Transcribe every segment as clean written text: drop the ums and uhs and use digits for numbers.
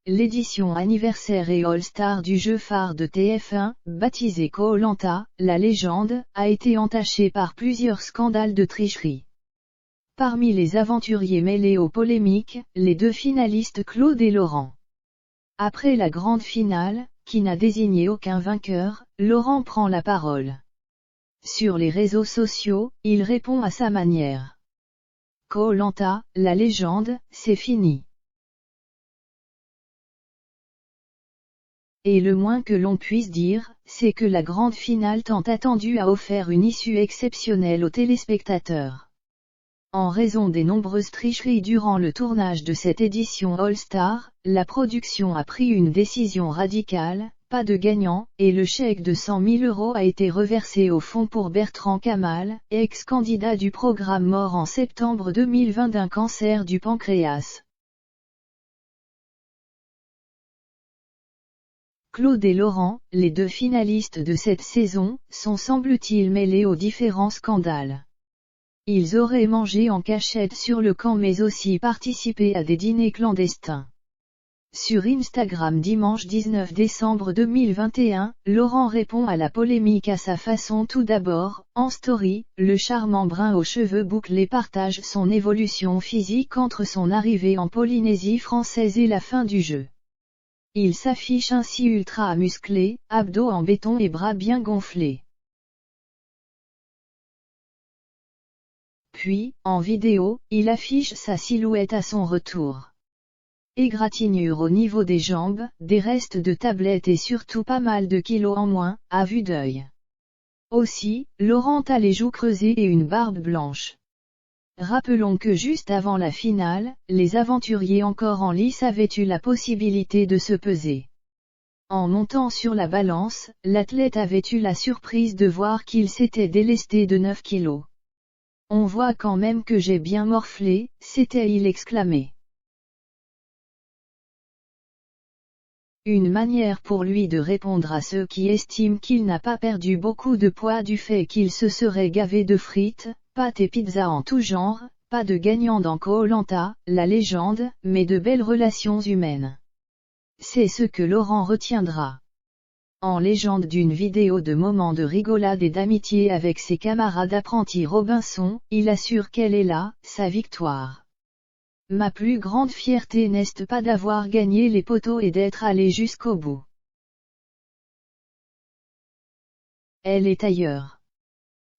l'édition anniversaire et All-Star du jeu phare de TF1, baptisé Koh-Lanta, la légende, a été entachée par plusieurs scandales de tricherie. Parmi les aventuriers mêlés aux polémiques, les deux finalistes Claude et Laurent. Après la grande finale, qui n'a désigné aucun vainqueur, Laurent prend la parole. Sur les réseaux sociaux, il répond à sa manière. Koh-Lanta, la légende, c'est fini. Et le moins que l'on puisse dire, c'est que la grande finale tant attendue a offert une issue exceptionnelle aux téléspectateurs. En raison des nombreuses tricheries durant le tournage de cette édition All-Star, la production a pris une décision radicale, pas de gagnant, et le chèque de 100 000 € a été reversé au fonds pour Bertrand Kamal, ex-candidat du programme mort en septembre 2020 d'un cancer du pancréas. Claude et Laurent, les deux finalistes de cette saison, sont semble-t-il mêlés aux différents scandales. Ils auraient mangé en cachette sur le camp mais aussi participé à des dîners clandestins. Sur Instagram dimanche 19 décembre 2021, Laurent répond à la polémique à sa façon. Tout d'abord, en story, le charmant brun aux cheveux bouclés partage son évolution physique entre son arrivée en Polynésie française et la fin du jeu. Il s'affiche ainsi ultra musclé, abdos en béton et bras bien gonflés. Puis, en vidéo, il affiche sa silhouette à son retour. Égratignure au niveau des jambes, des restes de tablettes et surtout pas mal de kilos en moins, à vue d'œil. Aussi, Laurent a les joues creusées et une barbe blanche. Rappelons que juste avant la finale, les aventuriers encore en lice avaient eu la possibilité de se peser. En montant sur la balance, l'athlète avait eu la surprise de voir qu'il s'était délesté de 9 kilos. On voit quand même que j'ai bien morflé, s'était-il exclamé. Une manière pour lui de répondre à ceux qui estiment qu'il n'a pas perdu beaucoup de poids du fait qu'il se serait gavé de frites, pâtes et pizzas en tout genre, pas de gagnant dans Koh-Lanta, la légende, mais de belles relations humaines. C'est ce que Laurent retiendra. En légende d'une vidéo de moments de rigolade et d'amitié avec ses camarades apprentis Robinson, il assure quelle est là, sa victoire. Ma plus grande fierté n'est pas d'avoir gagné les poteaux et d'être allé jusqu'au bout. Elle est ailleurs.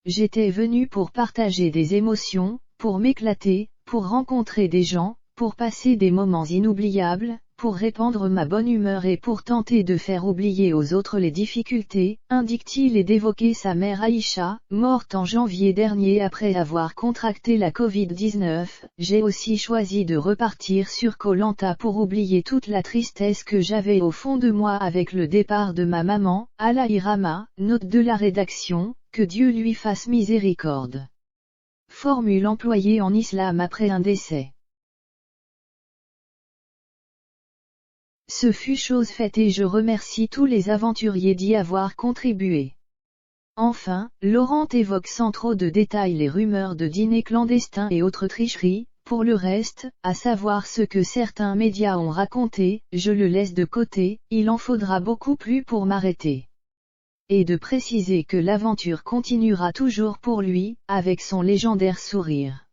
J'étais venu pour partager des émotions, pour m'éclater, pour rencontrer des gens, pour passer des moments inoubliables, pour répandre ma bonne humeur et pour tenter de faire oublier aux autres les difficultés, indique-t-il et d'évoquer sa mère Aïcha, morte en janvier dernier après avoir contracté la Covid-19. J'ai aussi choisi de repartir sur Koh-Lanta pour oublier toute la tristesse que j'avais au fond de moi avec le départ de ma maman, Alaï Rama, note de la rédaction, que Dieu lui fasse miséricorde. Formule employée en islam après un décès. Ce fut chose faite et je remercie tous les aventuriers d'y avoir contribué. Enfin, Laurent évoque sans trop de détails les rumeurs de dîners clandestins et autres tricheries. Pour le reste, à savoir ce que certains médias ont raconté, je le laisse de côté, il en faudra beaucoup plus pour m'arrêter. Et de préciser que l'aventure continuera toujours pour lui, avec son légendaire sourire.